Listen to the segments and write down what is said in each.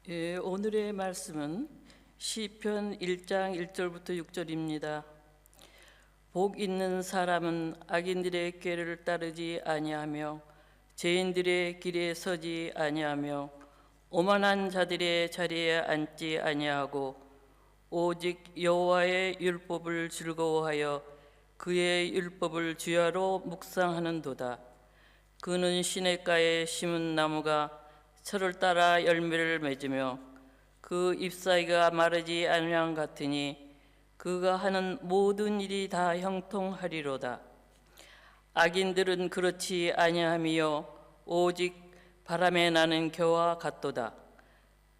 예, 오늘의 말씀은 시편 1장 1절부터 6절입니다. 복 있는 사람은 악인들의 꾀를 따르지 아니하며 죄인들의 길에 서지 아니하며 오만한 자들의 자리에 앉지 아니하고 오직 여호와의 율법을 즐거워하여 그의 율법을 주야로 묵상하는도다. 그는 시냇가에 심은 나무가 철을 따라 열매를 맺으며 그 잎사귀가 마르지 아니함 같으니 그가 하는 모든 일이 다 형통하리로다. 악인들은 그렇지 아니함이요 오직 바람에 나는 겨와 같도다.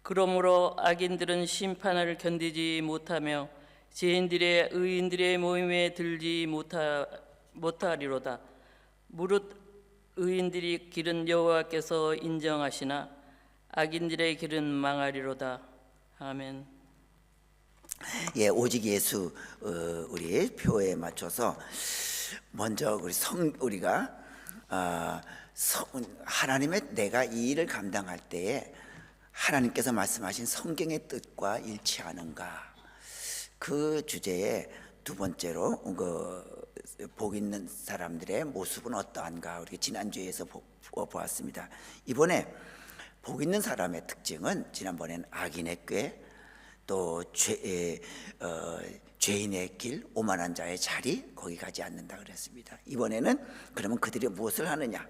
그러므로 악인들은 심판을 견디지 못하며 죄인들의 의인들의 모임에 들지 못하리로다. 무릇 의인들의 길은 여호와께서 인정하시나 악인들의 길은 망하리로다. 아멘. 예, 오직 예수 우리 표에 맞춰서 먼저 우리가 하나님의 내가 이 일을 감당할 때에 하나님께서 말씀하신 성경의 뜻과 일치하는가, 그 주제에 두 번째로 복 있는 사람들의 모습은 어떠한가, 우리 지난주에서 보았습니다. 이번에 복 있는 사람의 특징은 지난번에는 악인의 꾀, 또 죄인의 길, 오만한 자의 자리, 거기 가지 않는다 그랬습니다. 이번에는 그러면 그들이 무엇을 하느냐,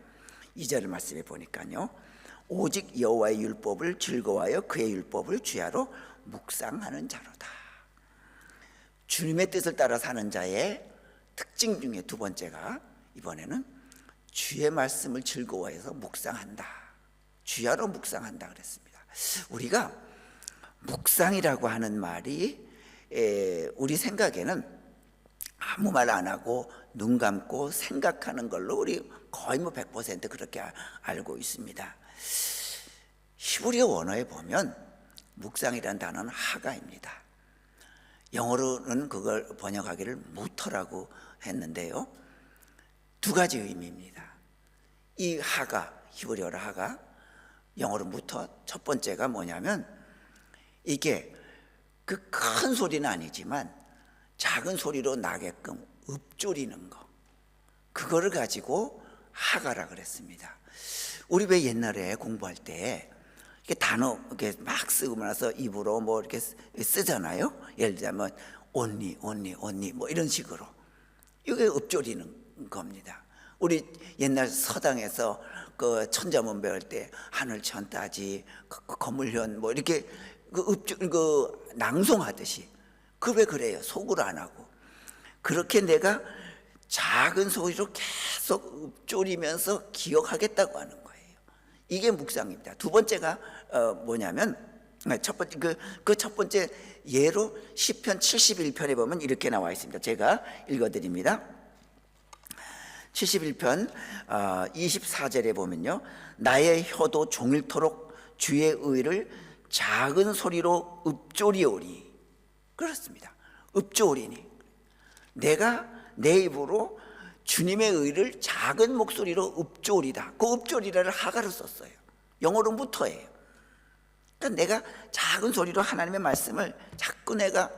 2절 말씀에 보니까요, 오직 여호와의 율법을 즐거워하여 그의 율법을 주야로 묵상하는 자로다. 주님의 뜻을 따라 사는 자의 특징 중에 두 번째가 이번에는 주의 말씀을 즐거워해서 묵상한다, 주야로 묵상한다 그랬습니다. 우리가 묵상이라고 하는 말이 우리 생각에는 아무 말 안 하고 눈 감고 생각하는 걸로 우리 거의 100% 그렇게 알고 있습니다. 히브리어 원어에 보면 묵상이라는 단어는 하가입니다. 영어로는 그걸 번역하기를 무터라고 했는데요, 두 가지 의미입니다. 이 하가, 히브리어로 하가, 영어로 무터, 첫 번째가 뭐냐면 이게 그 큰 소리는 아니지만 작은 소리로 나게끔 읊조리는 거, 그거를 가지고 하가라 그랬습니다. 우리 왜 옛날에 공부할 때 이렇게 단어 이렇게 막 쓰고 나서 입으로 뭐 이렇게 쓰잖아요. 예를 들자면 언니 뭐 이런 식으로, 이게 읊조리는 겁니다. 우리 옛날 서당에서 그 천자문 배울 때 하늘천 따지 거물현 뭐 이렇게 낭송하듯이, 그 왜 그래요? 속으로 안 하고 그렇게 내가 작은 소리로 계속 읊조리면서 기억하겠다고 하는 거예요. 이게 묵상입니다. 두 번째가 뭐냐면 첫 번째 첫 번째 예로 시편 71편에 보면 이렇게 나와 있습니다. 제가 읽어드립니다. 71편 24절에 보면요, 나의 혀도 종일토록 주의 의를 작은 소리로 읊조리오리. 그렇습니다. 읊조리니, 내가 내 입으로 주님의 의를 작은 목소리로 읊조리다. 그 읊조리라를 하가로 썼어요. 영어로 무터예요. 그러니까 내가 작은 소리로 하나님의 말씀을 자꾸 내가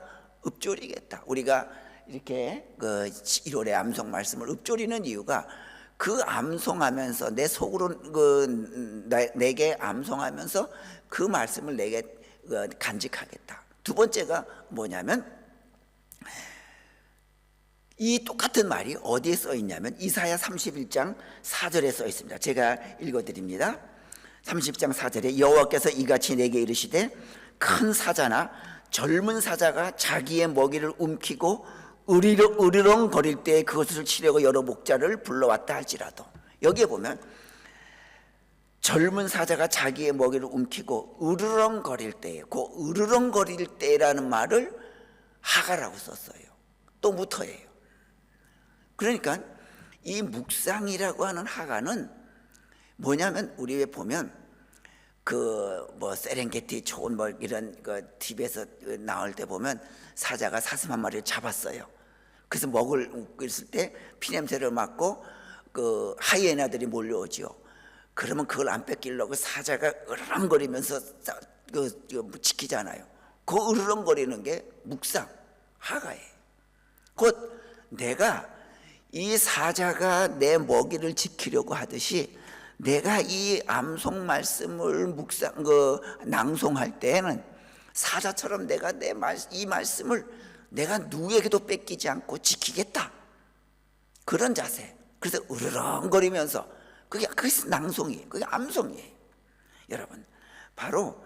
읊조리겠다. 우리가 이렇게 그 1월의 암송 말씀을 읊조리는 이유가, 그 암송하면서 내 속으로 내게 암송하면서 그 말씀을 내게 간직하겠다. 두 번째가 뭐냐면, 이 똑같은 말이 어디에 써 있냐면 이사야 31장 4절에 써 있습니다. 제가 읽어드립니다. 30장 4절에 여호와께서 이같이 내게 이르시되, 큰 사자나 젊은 사자가 자기의 먹이를 움키고 으르렁거릴 때 그것을 치려고 여러 목자를 불러왔다 할지라도, 여기에 보면 젊은 사자가 자기의 먹이를 움키고 으르렁거릴 때에, 그 으르렁거릴 때라는 말을 하가라고 썼어요. 또 무터예요. 그러니까 이 묵상이라고 하는 하가는 뭐냐면, 우리에 보면 그 뭐 세렝게티 초원 뭐 이런 그 TV에서 나올 때 보면 사자가 사슴 한 마리를 잡았어요. 그래서 먹을 있을 때 피냄새를 맡고 그 하이에나들이 몰려오죠. 그러면 그걸 안 뺏기려고 사자가 으르렁거리면서 지키잖아요. 그 으르렁거리는 게 묵상, 하가예요. 곧 내가 이 사자가 내 먹이를 지키려고 하듯이 내가 이 암송 말씀을 낭송할 때에는 사자처럼 내가 이 말씀을 내가 누구에게도 뺏기지 않고 지키겠다, 그런 자세. 그래서 으르렁거리면서 그게 낭송이에요. 그게 암송이에요. 여러분, 바로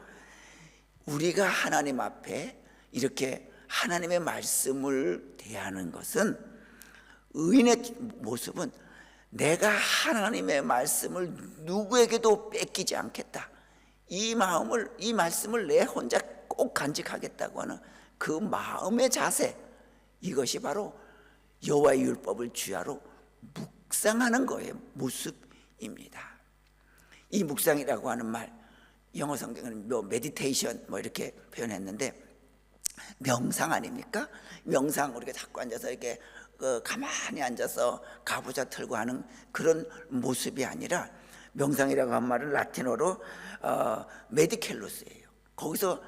우리가 하나님 앞에 이렇게 하나님의 말씀을 대하는 것은, 의인의 모습은 내가 하나님의 말씀을 누구에게도 뺏기지 않겠다, 이 말씀을 내 혼자 꼭 간직하겠다고 하는 그 마음의 자세, 이것이 바로 여호와의 율법을 주야로 묵상하는 거예요. 모습입니다. 이 묵상이라고 하는 말, 영어 성경은 메디테이션 이렇게 표현했는데, 명상 아닙니까? 명상, 우리가 자꾸 앉아서 이렇게 가만히 앉아서 가부좌 틀고 하는 그런 모습이 아니라, 명상이라고 한 말은 라틴어로 메디켈로스예요. 거기서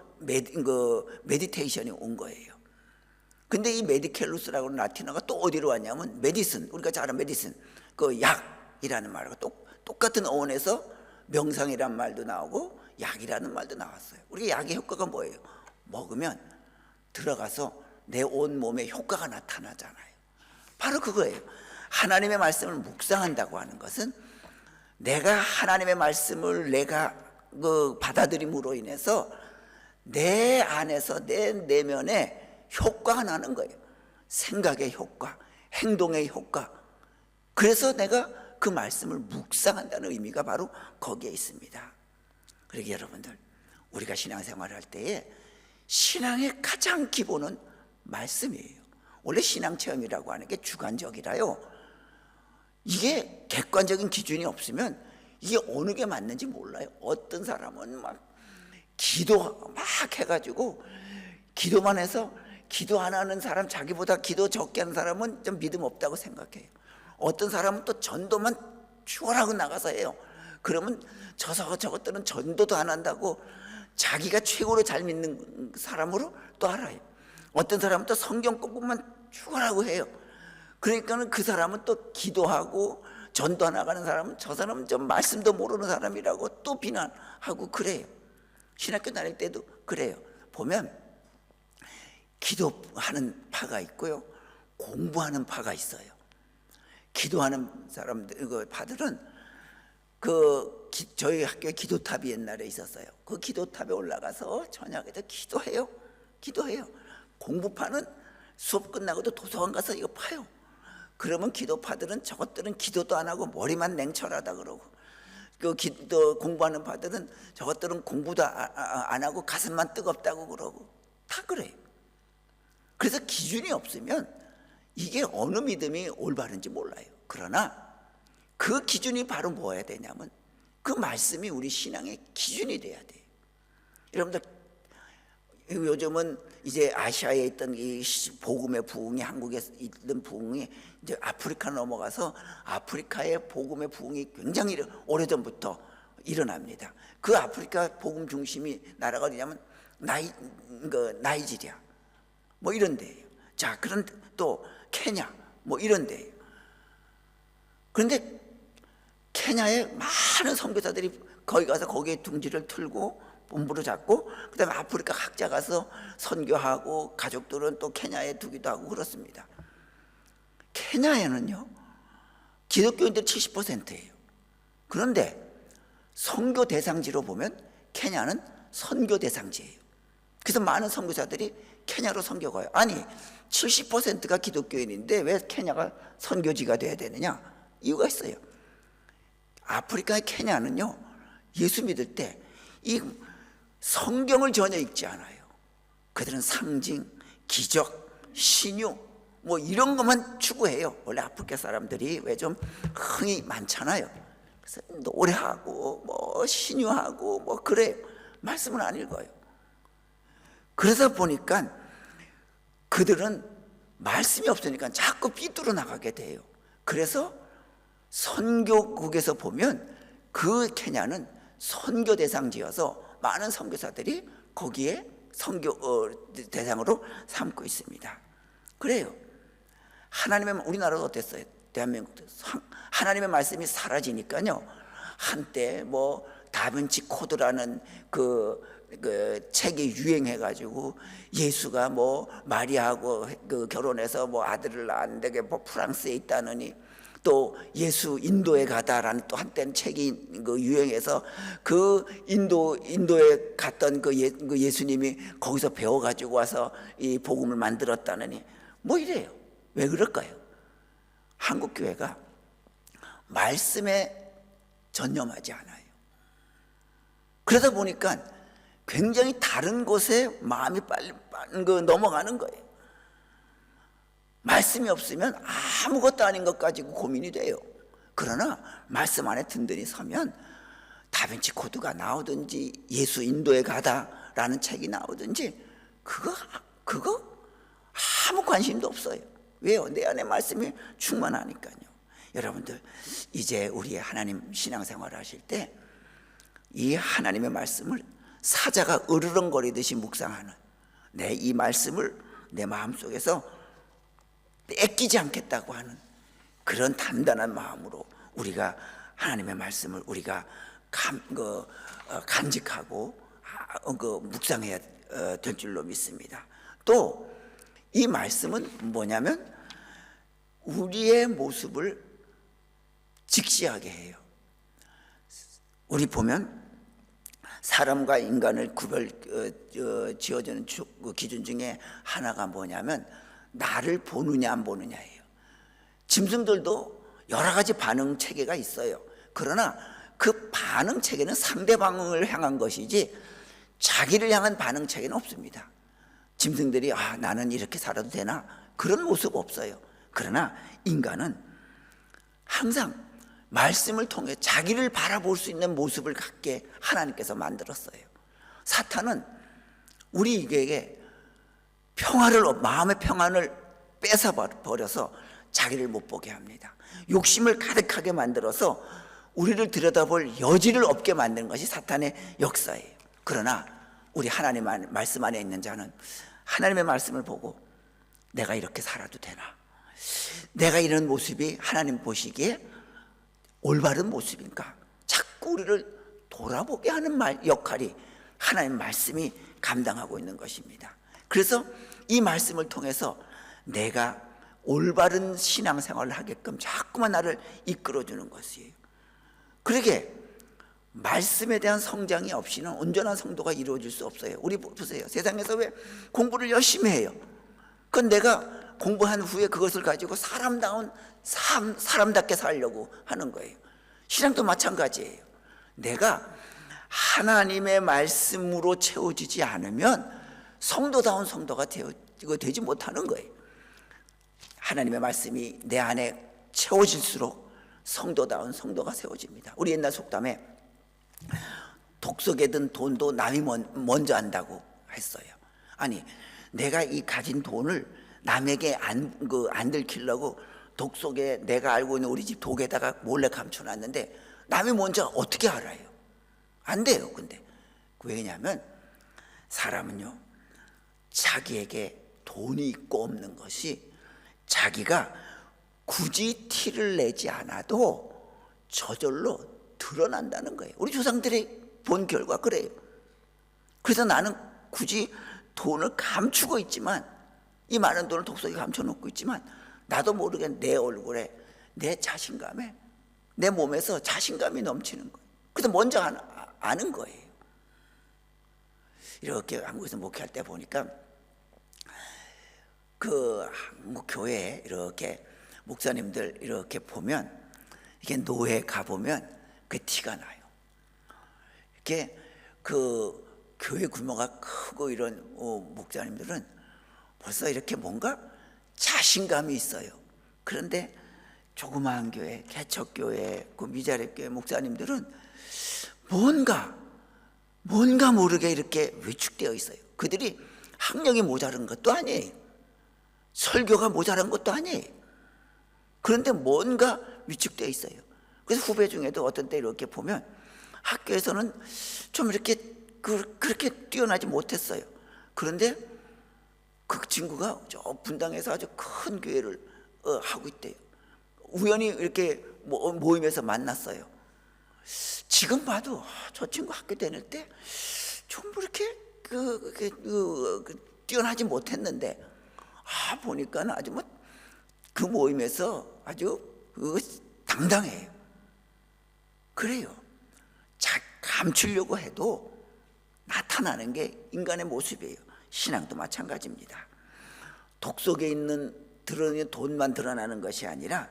메디테이션이 온 거예요. 근데 이 메디켈로스라고 하는 라틴어가 또 어디로 왔냐면 메디슨, 우리가 잘 아는 메디슨, 그 약이라는 말하고 똑같은 어원에서 명상이라는 말도 나오고 약이라는 말도 나왔어요. 우리가 약의 효과가 뭐예요? 먹으면 들어가서 내 온 몸에 효과가 나타나잖아요. 바로 그거예요. 하나님의 말씀을 묵상한다고 하는 것은 내가 하나님의 말씀을 내가 받아들임으로 인해서 내 안에서 내 내면에 효과가 나는 거예요. 생각의 효과, 행동의 효과. 그래서 내가 그 말씀을 묵상한다는 의미가 바로 거기에 있습니다. 그러게 여러분들, 우리가 신앙생활을 할 때에 신앙의 가장 기본은 말씀이에요. 원래 신앙체험이라고 하는 게 주관적이라요. 이게 객관적인 기준이 없으면 이게 어느 게 맞는지 몰라요. 어떤 사람은 막 기도 막 해가지고 기도만 해서, 기도 안 하는 사람, 자기보다 기도 적게 하는 사람은 좀 믿음 없다고 생각해요. 어떤 사람은 또 전도만 추월하고 나가서 해요. 그러면 저것들은 전도도 안 한다고 자기가 최고로 잘 믿는 사람으로 또 알아요. 어떤 사람은 또 성경 공부만 추월하고 해요. 그러니까는 그 사람은 또 기도하고 전도 안 나가는 사람은 저 사람은 좀 말씀도 모르는 사람이라고 또 비난하고 그래요. 신학교 다닐 때도 그래요. 보면 기도하는 파가 있고요, 공부하는 파가 있어요. 기도하는 사람들, 파들은 저희 학교에 기도탑이 옛날에 있었어요. 그 기도탑에 올라가서 저녁에도 기도해요. 공부파는 수업 끝나고도 도서관 가서 이거 파요. 그러면 기도파들은 저것들은 기도도 안 하고 머리만 냉철하다 그러고, 공부하는 파들은 저것들은 공부도 안 하고 가슴만 뜨겁다고 그러고, 다 그래요. 그래서 기준이 없으면 이게 어느 믿음이 올바른지 몰라요. 그러나 그 기준이 바로 뭐여야 되냐면 그 말씀이 우리 신앙의 기준이 돼야 돼요. 여러분들, 요즘은 이제 아시아에 있던 이 복음의 부흥이, 한국에 있던 부흥이 이제 아프리카 넘어가서 아프리카의 복음의 부흥이 굉장히 오래전부터 일어납니다. 그 아프리카 복음 중심이 나라가 어디냐면 나이지리아 이런 데예요. 자, 그런 또 케냐 이런 데예요. 그런데 케냐에 많은 선교사들이 거기 가서 거기에 둥지를 틀고 본부를 잡고, 그 다음에 아프리카 각자 가서 선교하고, 가족들은 또 케냐에 두기도 하고 그렇습니다. 케냐에는요 기독교인들이 70%예요. 그런데 선교 대상지로 보면 케냐는 선교 대상지예요. 그래서 많은 선교사들이 케냐로 선교 가요. 아니 70%가 기독교인인데 왜 케냐가 선교지가 돼야 되느냐? 이유가 있어요. 아프리카의 케냐는요, 예수 믿을 때 이 성경을 전혀 읽지 않아요. 그들은 상징, 기적, 신유 이런 것만 추구해요. 원래 아프리카 사람들이 왜 좀 흥이 많잖아요. 그래서 노래하고 신유하고 그래요. 말씀을 안 읽어요. 그러다 보니까 그들은 말씀이 없으니까 자꾸 삐뚤어 나가게 돼요. 그래서 선교국에서 보면 그 케냐는 선교 대상지여서 많은 선교사들이 거기에 선교 대상으로 삼고 있습니다. 그래요. 하나님의, 우리나라도 어땠어요? 대한민국도 하나님의 말씀이 사라지니까요, 한때 뭐 다빈치 코드라는 그 책이 유행해가지고 예수가 뭐 마리아하고 결혼해서 뭐 아들을 낳았는데 뭐 프랑스에 있다느니, 또 예수 인도에 가다라는 또 한때는 책이 유행해서 그 인도에 갔던 그 예수님이 거기서 배워가지고 와서 이 복음을 만들었다느니 뭐 이래요. 왜 그럴까요? 한국 교회가 말씀에 전념하지 않아요. 그러다 보니까 굉장히 다른 곳에 마음이 빨리 넘어가는 거예요. 말씀이 없으면 아무것도 아닌 것 가지고 고민이 돼요. 그러나 말씀 안에 든든히 서면 다빈치 코드가 나오든지 예수 인도에 가다라는 책이 나오든지 그거 아무 관심도 없어요. 왜요? 내 안에 말씀이 충만하니까요. 여러분들, 이제 우리 하나님 신앙생활을 하실 때 이 하나님의 말씀을 사자가 으르렁거리듯이 묵상하는, 내 이 말씀을 내 마음속에서 뺏기지 않겠다고 하는 그런 단단한 마음으로 우리가 하나님의 말씀을 우리가 간직하고 묵상해야 될 줄로 믿습니다. 또 이 말씀은 뭐냐면 우리의 모습을 직시하게 해요. 우리 보면 사람과 인간을 지어주는 기준 중에 하나가 뭐냐면 나를 보느냐 안 보느냐예요. 짐승들도 여러 가지 반응 체계가 있어요. 그러나 그 반응 체계는 상대방을 향한 것이지 자기를 향한 반응 체계는 없습니다. 짐승들이 나는 이렇게 살아도 되나? 그런 모습 없어요. 그러나 인간은 항상 말씀을 통해 자기를 바라볼 수 있는 모습을 갖게 하나님께서 만들었어요. 사탄은 우리에게 마음의 평안을 뺏어버려서 자기를 못 보게 합니다. 욕심을 가득하게 만들어서 우리를 들여다볼 여지를 없게 만드는 것이 사탄의 역사예요. 그러나 우리 하나님 말씀 안에 있는 자는 하나님의 말씀을 보고 내가 이렇게 살아도 되나? 내가 이런 모습이 하나님 보시기에 올바른 모습인가? 자꾸 우리를 돌아보게 하는 역할이 하나님 말씀이 감당하고 있는 것입니다. 그래서 이 말씀을 통해서 내가 올바른 신앙생활을 하게끔 자꾸만 나를 이끌어주는 것이에요. 그러게 말씀에 대한 성장이 없이는 온전한 성도가 이루어질 수 없어요. 우리 보세요. 세상에서 왜 공부를 열심히 해요? 그건 내가 공부한 후에 그것을 가지고 사람답게 살려고 하는 거예요. 신앙도 마찬가지예요. 내가 하나님의 말씀으로 채워지지 않으면 성도다운 성도가 되지 못하는 거예요. 하나님의 말씀이 내 안에 채워질수록 성도다운 성도가 세워집니다. 우리 옛날 속담에 독 속에 든 돈도 남이 먼저 안다고 했어요. 아니, 내가 이 가진 돈을 남에게 안 들키려고 독 속에 내가 알고 있는 우리 집 독에다가 몰래 감춰놨는데 남이 먼저 어떻게 알아요? 안 돼요. 근데 왜냐하면 사람은요, 자기에게 돈이 있고 없는 것이 자기가 굳이 티를 내지 않아도 저절로 드러난다는 거예요. 우리 조상들이 본 결과 그래요. 그래서 나는 굳이 돈을 감추고 있지만, 이 많은 돈을 독속에 감춰놓고 있지만 나도 모르게 내 얼굴에, 내 자신감에, 내 몸에서 자신감이 넘치는 거예요. 그래서 먼저 아는 거예요. 이렇게 한국에서 목회할 때 보니까 그 한국 교회에 이렇게 목사님들 이렇게 보면, 이렇게 노회 가보면 그 티가 나요. 이렇게 그 교회 규모가 크고 이런 목사님들은 벌써 이렇게 뭔가 자신감이 있어요. 그런데 조그마한 교회, 개척교회, 그 미자립교회 목사님들은 뭔가 모르게 이렇게 위축되어 있어요. 그들이 학력이 모자란 것도 아니에요. 설교가 모자란 것도 아니에요. 그런데 뭔가 위축되어 있어요. 그래서 후배 중에도 어떤 때 이렇게 보면 학교에서는 좀 이렇게 그렇게 뛰어나지 못했어요. 그런데 그 친구가 저 분당에서 아주 큰 교회를 하고 있대요. 우연히 이렇게 모임에서 만났어요. 지금 봐도 저 친구 학교 다닐 때 좀 그렇게 뛰어나지 못했는데 보니까 아주 그 모임에서 아주 당당해요. 그래요. 감추려고 해도 나타나는 게 인간의 모습이에요. 신앙도 마찬가지입니다. 독 속에 있는 돈만 드러나는 것이 아니라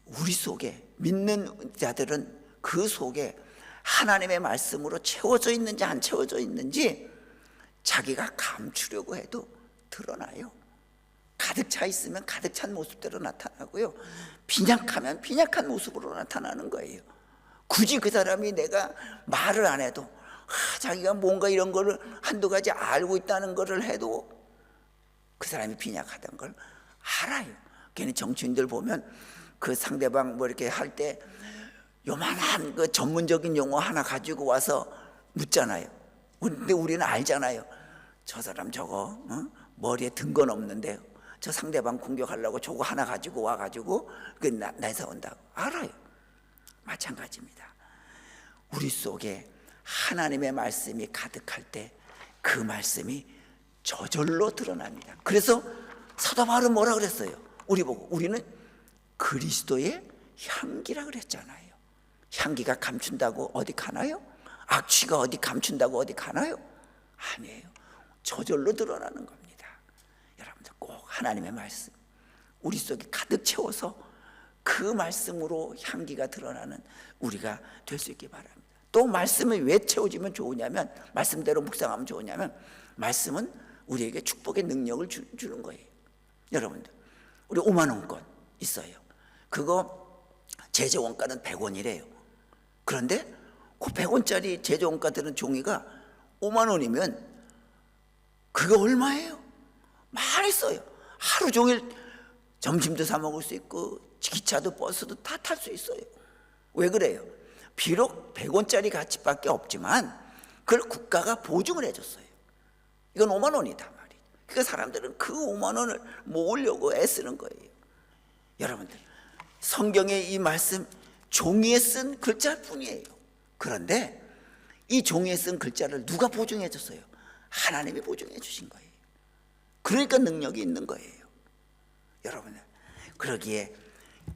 우리 속에 믿는 자들은 그 속에 하나님의 말씀으로 채워져 있는지 안 채워져 있는지 자기가 감추려고 해도 드러나요. 가득 차 있으면 가득 찬 모습대로 나타나고요, 빈약하면 빈약한 모습으로 나타나는 거예요. 굳이 그 사람이 내가 말을 안 해도 자기가 뭔가 이런 거를 한두 가지 알고 있다는 거를 해도 그 사람이 빈약하다는 걸 알아요. 괜히 정치인들 보면 그 상대방 이렇게 할 때 요만한 그 전문적인 용어 하나 가지고 와서 묻잖아요. 근데 우리는 알잖아요. 저 사람 저거 머리에 든 건 없는데 저 상대방 공격하려고 저거 하나 가지고 와가지고 나에서 온다고 알아요. 마찬가지입니다. 우리 속에 하나님의 말씀이 가득할 때 그 말씀이 저절로 드러납니다. 그래서 사도 바울은 뭐라 그랬어요? 우리 보고 우리는 그리스도의 향기라 그랬잖아요. 향기가 감춘다고 어디 가나요? 악취가 어디 감춘다고 어디 가나요? 아니에요. 저절로 드러나는 겁니다. 여러분들 꼭 하나님의 말씀 우리 속에 가득 채워서 그 말씀으로 향기가 드러나는 우리가 될 수 있기 바랍니다. 또 말씀을 왜 채워지면 좋으냐면, 말씀대로 묵상하면 좋으냐면, 말씀은 우리에게 축복의 능력을 주는 거예요. 여러분들 우리 5만 원권 있어요. 그거 제조 원가는 100원이래요. 그런데 그 100원짜리 제조 원가 들은 종이가 5만 원이면 그거 얼마예요? 많이 써요. 하루 종일 점심도 사 먹을 수 있고 기차도 버스도 다 탈 수 있어요. 왜 그래요? 비록 100원짜리 가치밖에 없지만 그걸 국가가 보증을 해줬어요. 이건 5만 원이다 말이에요. 그러니까 사람들은 그 5만 원을 모으려고 애쓰는 거예요. 여러분들 성경의 이 말씀 종이에 쓴 글자일 뿐이에요. 그런데 이 종이에 쓴 글자를 누가 보증해 줬어요? 하나님이 보증해 주신 거예요. 그러니까 능력이 있는 거예요. 여러분들 그러기에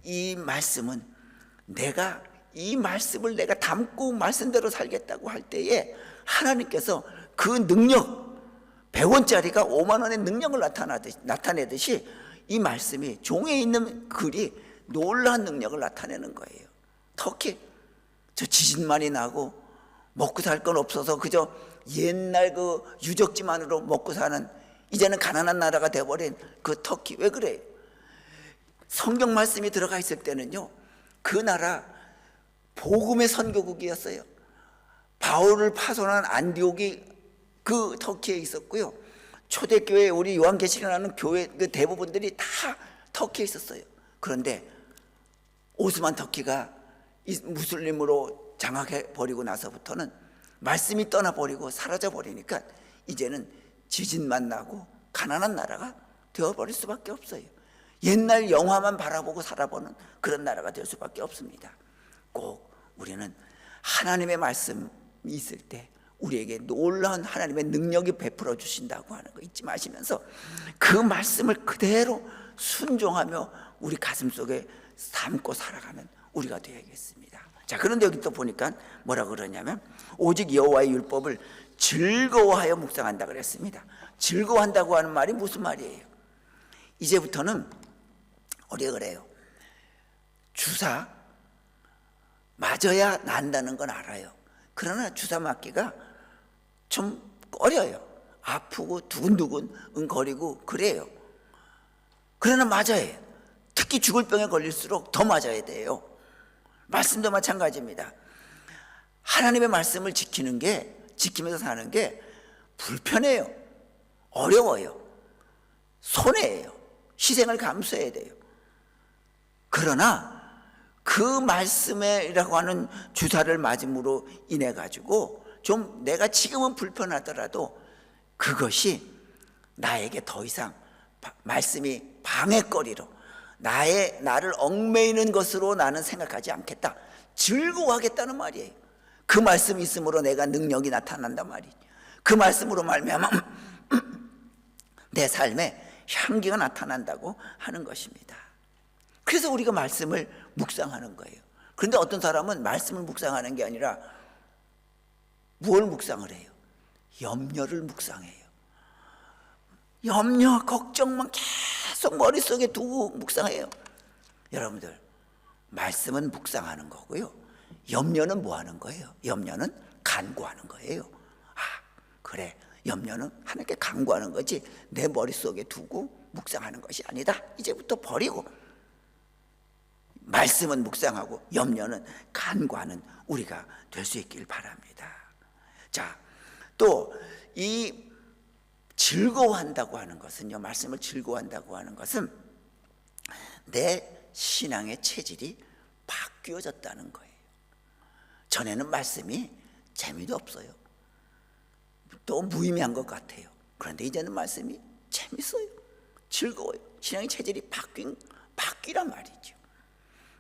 이 말씀은 내가 이 말씀을 내가 담고 말씀대로 살겠다고 할 때에 하나님께서 그 능력 100원짜리가 5만 원의 능력을 나타내듯이 이 말씀이 종에 있는 글이 놀라운 능력을 나타내는 거예요. 터키 저 지진 많이 나고 먹고 살 건 없어서 그저 옛날 그 유적지만으로 먹고 사는 이제는 가난한 나라가 돼버린 그 터키 왜 그래요? 성경 말씀이 들어가 있을 때는요 그 나라 복음의 선교국이었어요. 바울을 파송한 안디옥이 그 터키에 있었고요. 초대교회 우리 요한계시록 나는 교회 그 대부분들이 다 터키에 있었어요. 그런데 오스만 터키가 무슬림으로 장악해 버리고 나서부터는 말씀이 떠나버리고 사라져 버리니까 이제는 지진만 나고 가난한 나라가 되어버릴 수밖에 없어요. 옛날 영화만 바라보고 살아보는 그런 나라가 될 수밖에 없습니다. 꼭 우리는 하나님의 말씀이 있을 때 우리에게 놀라운 하나님의 능력이 베풀어 주신다고 하는 거 잊지 마시면서 그 말씀을 그대로 순종하며 우리 가슴속에 담고 살아가면 우리가 되어야겠습니다. 자, 그런데 여기 또 보니까 뭐라 그러냐면 오직 여호와의 율법을 즐거워하여 묵상한다 그랬습니다. 즐거워한다고 하는 말이 무슨 말이에요? 이제부터는 우리가 그래요. 주사 맞아야 난다는 건 알아요. 그러나 주사 맞기가 좀 꺼려요. 아프고 두근두근 거리고 그래요. 그러나 맞아야 해요. 특히 죽을 병에 걸릴수록 더 맞아야 돼요. 말씀도 마찬가지입니다. 하나님의 말씀을 지키면서 사는 게 불편해요. 어려워요. 손해예요. 희생을 감수해야 돼요. 그러나 그 말씀이라고 하는 주사를 맞음으로 인해 가지고 좀 내가 지금은 불편하더라도 그것이 나에게 더 이상 말씀이 방해거리로 나를 얽매이는 것으로 나는 생각하지 않겠다. 즐거워하겠다는 말이에요. 그 말씀이 있으므로 내가 능력이 나타난단 말이에요. 그 말씀으로 말미암아 내 삶에 향기가 나타난다고 하는 것입니다. 그래서 우리가 말씀을 묵상하는 거예요. 그런데 어떤 사람은 말씀을 묵상하는 게 아니라 무엇을 묵상을 해요? 염려를 묵상해요. 염려, 걱정만 계속 머릿속에 두고 묵상해요. 여러분들, 말씀은 묵상하는 거고요, 염려는 뭐 하는 거예요? 염려는 간구하는 거예요. 아, 그래, 염려는 하나님께 간구하는 거지 내 머릿속에 두고 묵상하는 것이 아니다. 이제부터 버리고 말씀은 묵상하고 염려는 간구하는 우리가 될 수 있길 바랍니다. 자, 또 이 즐거워한다고 하는 것은요, 말씀을 즐거워한다고 하는 것은 내 신앙의 체질이 바뀌어졌다는 거예요. 전에는 말씀이 재미도 없어요. 또 무의미한 것 같아요. 그런데 이제는 말씀이 재밌어요. 즐거워요. 신앙의 체질이 바뀌란 말이죠.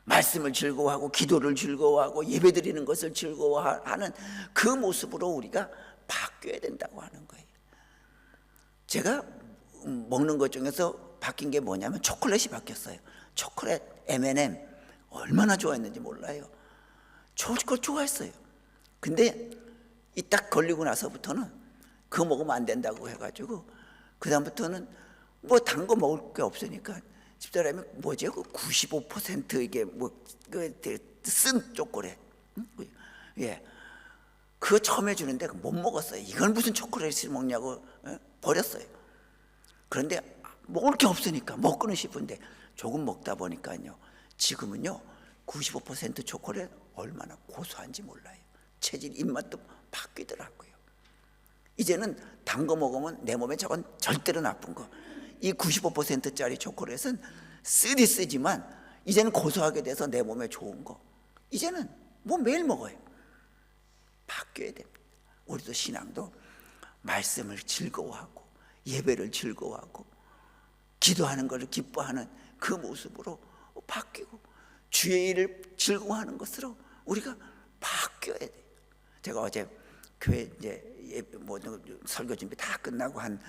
말씀을 즐거워하고 기도를 즐거워하고 예배드리는 것을 즐거워하는 그 모습으로 우리가 바뀌어야 된다고 하는 거예요. 제가 먹는 것 중에서 바뀐 게 뭐냐면 초콜릿이 바뀌었어요. 초콜릿 M&M 얼마나 좋아했는지 몰라요. 그걸 좋아했어요. 근데 이 딱 걸리고 나서부터는 그거 먹으면 안 된다고 해가지고 그 다음부터는 뭐 단 거 먹을 게 없으니까 집사람이 뭐지? 그 95% 이게 뭐 쓴 초콜릿, 예, 그거 처음 해주는데 못 먹었어요. 이건 무슨 초콜릿을 먹냐고 버렸어요. 그런데 먹을 게 없으니까 먹고는 싶은데 조금 먹다 보니까요, 지금은요 95% 초콜릿 얼마나 고소한지 몰라요. 체질, 입맛도 바뀌더라고요. 이제는 단 거 먹으면 내 몸에 저건 절대로 나쁜 거. 이 95%짜리 초콜릿은 쓰지만 이제는 고소하게 돼서 내 몸에 좋은 거. 이제는 뭐 매일 먹어요. 바뀌어야 됩니다. 우리도 신앙도 말씀을 즐거워하고 예배를 즐거워하고 기도하는 것을 기뻐하는 그 모습으로 바뀌고 주의 일을 즐거워하는 것으로 우리가 바뀌어야 돼요. 제가 어제 교회 이제 뭐 설교 준비 다 끝나고 한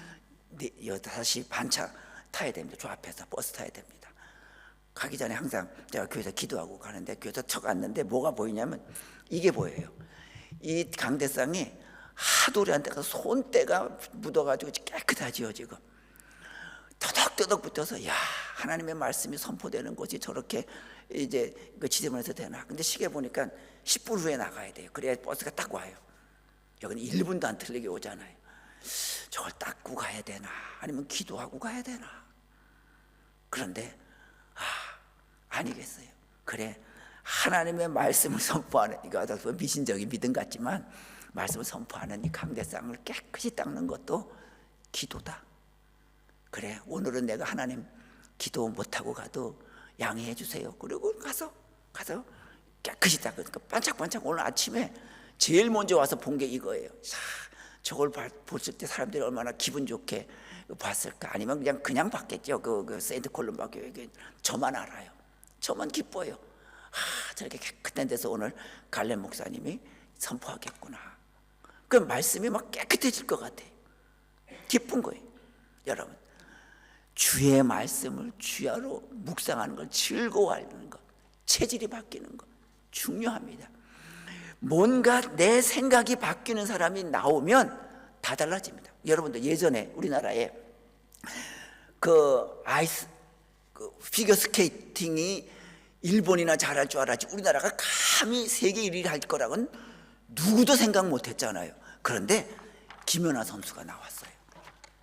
5시 반차 타야 됩니다. 저 앞에서 버스 타야 됩니다. 가기 전에 항상 제가 교회에서 기도하고 가는데 교회에서 척 왔는데 뭐가 보이냐면 이게 보여요. 이 강대상이 하도 오래 한 데가 손때가 묻어가지고 깨끗하지요. 지금 터덕터덕 붙어서 야, 하나님의 말씀이 선포되는 곳이 저렇게 이제 그 지저분해서 되나. 근데 시계 보니까 10분 후에 나가야 돼요. 그래야 버스가 딱 와요. 여기는 1분도 안 틀리게 오잖아요. 저걸 닦고 가야 되나 아니면 기도하고 가야 되나. 그런데 아니겠어요. 그래, 하나님의 말씀을 선포하는, 이거 미신적인 믿음 같지만 말씀을 선포하는 이 강대상을 깨끗이 닦는 것도 기도다. 그래, 오늘은 내가 하나님 기도 못하고 가도 양해해 주세요. 그리고 가서 깨끗이 닦으니까 반짝반짝. 오늘 아침에 제일 먼저 와서 본 게 이거예요. 저걸 봤을 때 사람들이 얼마나 기분 좋게 봤을까. 아니면 그냥 봤겠죠. 그 세인트 콜룸바 교회 저만 알아요. 저만 기뻐요. 저렇게 깨끗한 데서 오늘 갈렙 목사님이 선포하겠구나. 그 말씀이 막 깨끗해질 것 같아요. 기쁜 거예요. 여러분, 주의 말씀을 주야로 묵상하는 걸 즐거워하는 것, 체질이 바뀌는 것 중요합니다. 뭔가 내 생각이 바뀌는 사람이 나오면 다 달라집니다. 여러분들, 예전에 우리나라에 그 피겨 스케이팅이 일본이나 잘할 줄 알았지 우리나라가 감히 세계 1위를 할 거라고는 누구도 생각 못 했잖아요. 그런데 김연아 선수가 나왔어요.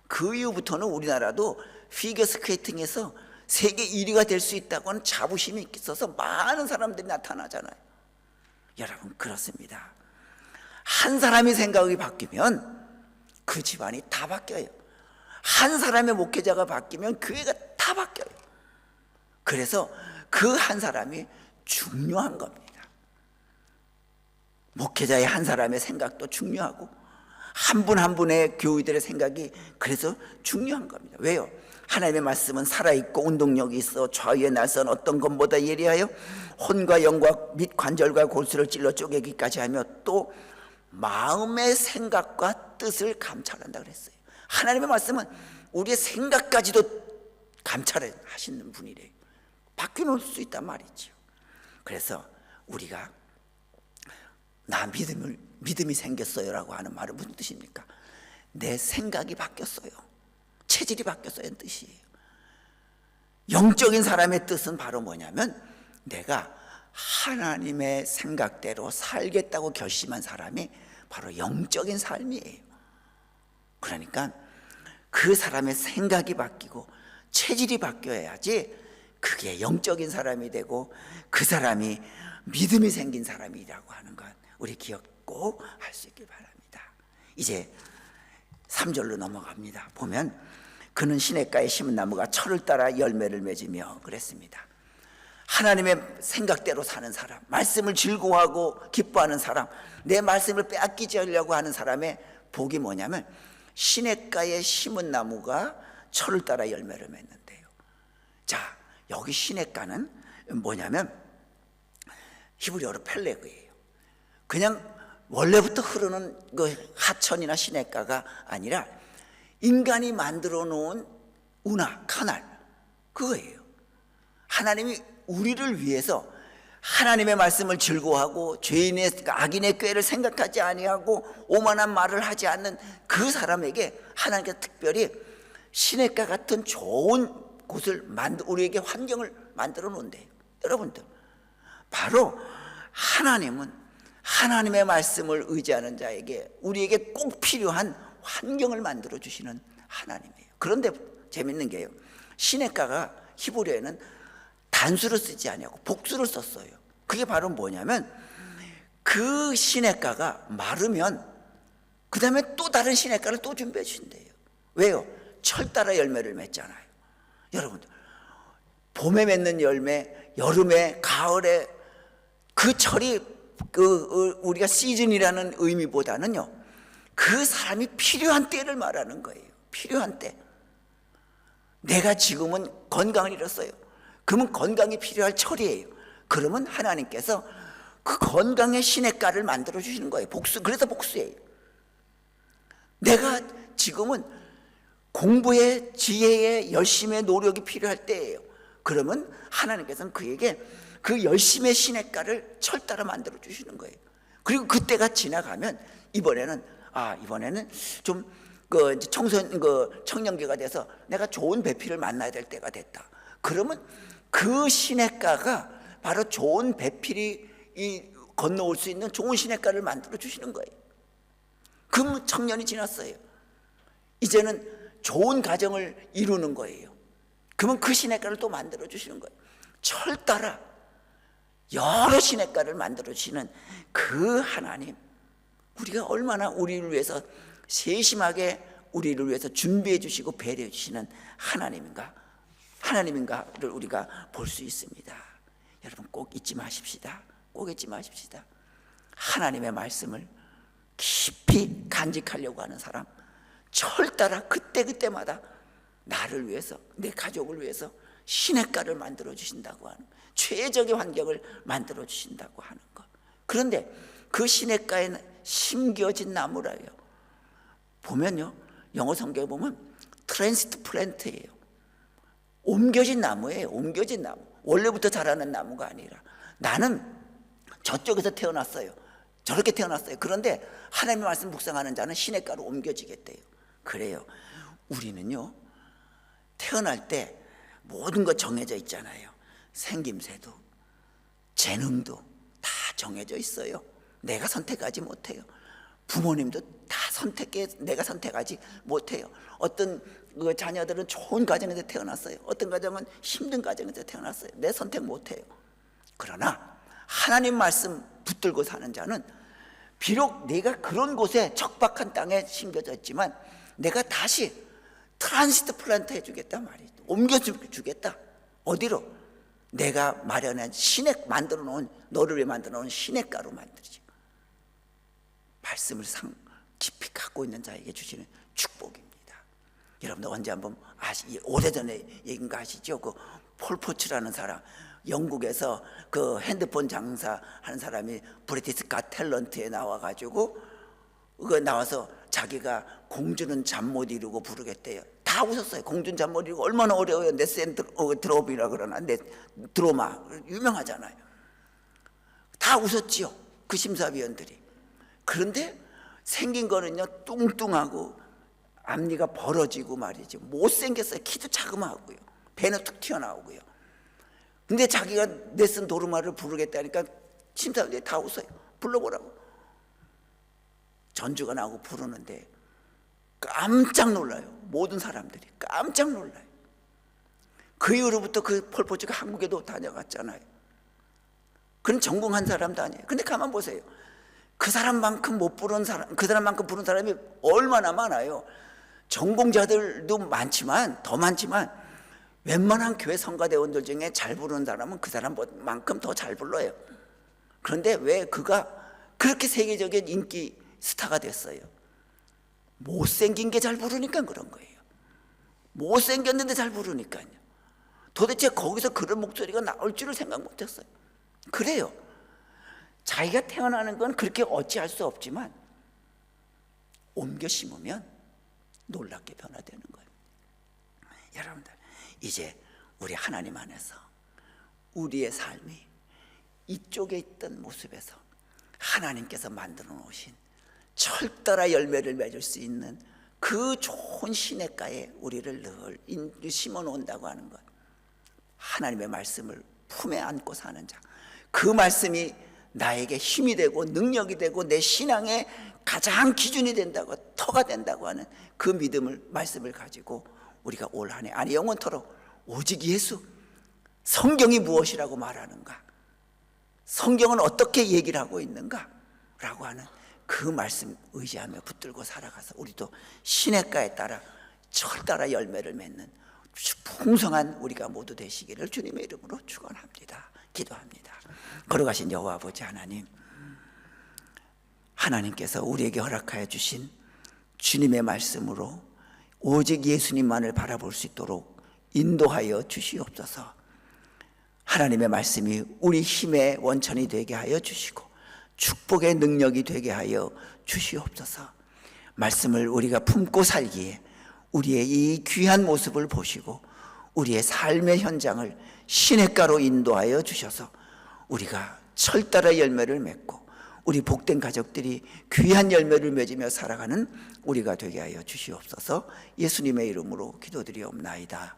그 이후부터는 우리나라도 피겨 스케이팅에서 세계 1위가 될 수 있다고 하는 자부심이 있어서 많은 사람들이 나타나잖아요. 여러분, 그렇습니다. 한 사람이 생각이 바뀌면 그 집안이 다 바뀌어요. 한 사람의 목회자가 바뀌면 교회가 다 바뀌어요. 그래서 그 한 사람이 중요한 겁니다. 목회자의 한 사람의 생각도 중요하고 한 분 한 분의 교우들의 생각이 그래서 중요한 겁니다. 왜요? 하나님의 말씀은 살아있고 운동력이 있어 좌우의 날선 어떤 것보다 예리하여 혼과 영과 및 관절과 골수를 찔러 쪼개기까지 하며 또 마음의 생각과 뜻을 감찰한다 그랬어요. 하나님의 말씀은 우리의 생각까지도 감찰하시는 분이래요. 바뀌어놓을 수 있단 말이죠. 그래서 우리가 나 믿음이 생겼어요 라고 하는 말은 무슨 뜻입니까? 내 생각이 바뀌었어요, 체질이 바뀌었어요 는 뜻이에요. 영적인 사람의 뜻은 바로 뭐냐면 내가 하나님의 생각대로 살겠다고 결심한 사람이 바로 영적인 삶이에요. 그러니까 그 사람의 생각이 바뀌고 체질이 바뀌어야지 그게 영적인 사람이 되고 그 사람이 믿음이 생긴 사람이라고 하는 것 우리 기억 꼭 할 수 있길 바랍니다. 이제 3절로 넘어갑니다. 보면 그는 시냇가에 심은 나무가 철을 따라 열매를 맺으며 그랬습니다. 하나님의 생각대로 사는 사람, 말씀을 즐거워하고 기뻐하는 사람, 내 말씀을 빼앗기지 않으려고 하는 사람의 복이 뭐냐면 시냇가에 심은 나무가 철을 따라 열매를 맺는데요. 자, 여기 시냇가는 뭐냐면 히브리어로 펠레그예요. 그냥 원래부터 흐르는 그 하천이나 시냇가가 아니라 인간이 만들어 놓은 운하, 카날, 그거예요. 하나님이 우리를 위해서 하나님의 말씀을 즐거워하고 죄인의 악인의 꾀를 생각하지 아니하고 오만한 말을 하지 않는 그 사람에게 하나님께서 특별히 시냇가 같은 좋은 곳을 우리에게 환경을 만들어 놓은대요. 여러분들, 바로 하나님은 하나님의 말씀을 의지하는 자에게 우리에게 꼭 필요한 환경을 만들어 주시는 하나님이에요. 그런데 재밌는 게요, 시냇가가 히브리어에는 단수를 쓰지 아니하고 복수를 썼어요. 그게 바로 뭐냐면 그 시냇가가 마르면 그 다음에 또 다른 시냇가를 또 준비해 주신대요. 왜요? 철 따라 열매를 맺잖아요. 여러분들, 봄에 맺는 열매, 여름에, 가을에 그 철이 우리가 시즌이라는 의미보다는요, 그 사람이 필요한 때를 말하는 거예요. 필요한 때. 내가 지금은 건강을 잃었어요. 그러면 건강이 필요할 철이에요. 그러면 하나님께서 그 건강의 시냇가를 만들어 주시는 거예요. 복수. 그래서 복수예요. 내가 지금은 공부에, 지혜에, 열심의 노력이 필요할 때예요. 그러면 하나님께서는 그에게 그 열심의 시냇가를 철 따라 만들어 주시는 거예요. 그리고 그때가 지나가면 이번에는 좀 청년기가 돼서 내가 좋은 배필을 만나야 될 때가 됐다. 그러면 그 시냇가가 바로 좋은 배필이 건너올 수 있는 좋은 시냇가를 만들어 주시는 거예요. 그 청년이 지났어요. 이제는 좋은 가정을 이루는 거예요. 그러면 그 시냇가를 또 만들어 주시는 거예요. 철 따라 여러 시냇가를 만들어 주시는 그 하나님, 우리가 얼마나 우리를 위해서 세심하게 우리를 위해서 준비해 주시고 배려해 주시는 하나님인가를 우리가 볼 수 있습니다. 여러분, 꼭 잊지 마십시다. 꼭 잊지 마십시다. 하나님의 말씀을 깊이 간직하려고 하는 사람, 철 따라 그때마다 나를 위해서, 내 가족을 위해서 시냇가를 만들어 주신다고 하는, 최적의 환경을 만들어 주신다고 하는 것. 그런데 그 시냇가에 심겨진 나무라요, 보면요, 영어 성경에 보면 트랜스트 플랜트예요. 옮겨진 나무예요. 옮겨진 나무. 원래부터 자라는 나무가 아니라, 나는 저쪽에서 태어났어요, 저렇게 태어났어요. 그런데 하나님의 말씀 묵상하는 자는 시냇가로 옮겨지겠대요. 그래요. 우리는요, 태어날 때 모든 것 정해져 있잖아요. 생김새도, 재능도 다 정해져 있어요. 내가 선택하지 못해요. 부모님도 다 내가 선택하지 못해요. 어떤 자녀들은 좋은 가정에서 태어났어요. 어떤 가정은 힘든 가정에서 태어났어요. 내 선택 못해요. 그러나 하나님 말씀 붙들고 사는 자는 비록 내가 그런 곳에 척박한 땅에 심겨져 있지만 내가 다시 트랜시트 플랜트 해주겠다 말이죠. 옮겨주겠다. 어디로? 내가 마련한 만들어 놓은, 너를 위해 만들어 놓은 시냇가로 만들지. 말씀을 깊이 갖고 있는 자에게 주시는 축복입니다. 여러분들 언제 한번 오래전에 얘기인가 아시죠? 그 폴포츠라는 사람, 영국에서 그 핸드폰 장사하는 사람이 브리티시 갓 탤런트에 나와가지고 그거 나와서 자기가 공주는 잠 못 이루고 부르겠대요. 다 웃었어요. 공주는 잠 못 이루고 얼마나 어려워요. 네센드롭이라 그러나 드로마 유명하잖아요. 다 웃었지요, 그 심사위원들이. 그런데 생긴 거는요 뚱뚱하고 앞니가 벌어지고 말이죠. 못생겼어요. 키도 자그마하고요, 배는 툭 튀어나오고요. 근데 자기가 넷슨 도르마를 부르겠다니까 심사위원들이 다 웃어요. 불러보라고. 전주가 나오고 부르는데 깜짝 놀라요. 모든 사람들이 깜짝 놀라요. 그 이후로부터 그 폴포츠가 한국에도 다녀갔잖아요. 그는 전공한 사람도 아니에요. 근데 가만 보세요. 그 사람만큼 못 부른 사람, 그 사람만큼 부른 사람이 얼마나 많아요. 전공자들도 많지만, 더 많지만 웬만한 교회 성가대원들 중에 잘 부르는 사람은 그 사람만큼 더 잘 불러요. 그런데 왜 그가 그렇게 세계적인 인기 스타가 됐어요? 못생긴 게 잘 부르니까 그런 거예요. 못생겼는데 잘 부르니까요. 도대체 거기서 그런 목소리가 나올 줄을 생각 못했어요. 그래요. 자기가 태어나는 건 그렇게 어찌할 수 없지만 옮겨 심으면 놀랍게 변화되는 거예요. 여러분들, 이제 우리 하나님 안에서 우리의 삶이 이쪽에 있던 모습에서 하나님께서 만들어 놓으신 철따라 열매를 맺을 수 있는 그 좋은 시냇가에 우리를 늘 심어 놓는다고 하는 것. 하나님의 말씀을 품에 안고 사는 자, 그 말씀이 나에게 힘이 되고 능력이 되고 내 신앙의 가장 기준이 된다고, 터가 된다고 하는 그 믿음을, 말씀을 가지고 우리가 올 한 해, 아니 영원토록 오직 예수, 성경이 무엇이라고 말하는가, 성경은 어떻게 얘기를 하고 있는가 라고 하는 그 말씀 의지하며 붙들고 살아가서 우리도 시냇가에 따라 철따라 열매를 맺는 풍성한 우리가 모두 되시기를 주님의 이름으로 축원합니다. 기도합니다. 걸어가신 여호와 아버지 하나님, 하나님께서 우리에게 허락하여 주신 주님의 말씀으로 오직 예수님만을 바라볼 수 있도록 인도하여 주시옵소서. 하나님의 말씀이 우리 힘의 원천이 되게 하여 주시고 축복의 능력이 되게 하여 주시옵소서. 말씀을 우리가 품고 살기에 우리의 이 귀한 모습을 보시고 우리의 삶의 현장을 시냇가로 인도하여 주셔서 우리가 철따라 열매를 맺고 우리 복된 가족들이 귀한 열매를 맺으며 살아가는 우리가 되게 하여 주시옵소서. 예수님의 이름으로 기도드리옵나이다.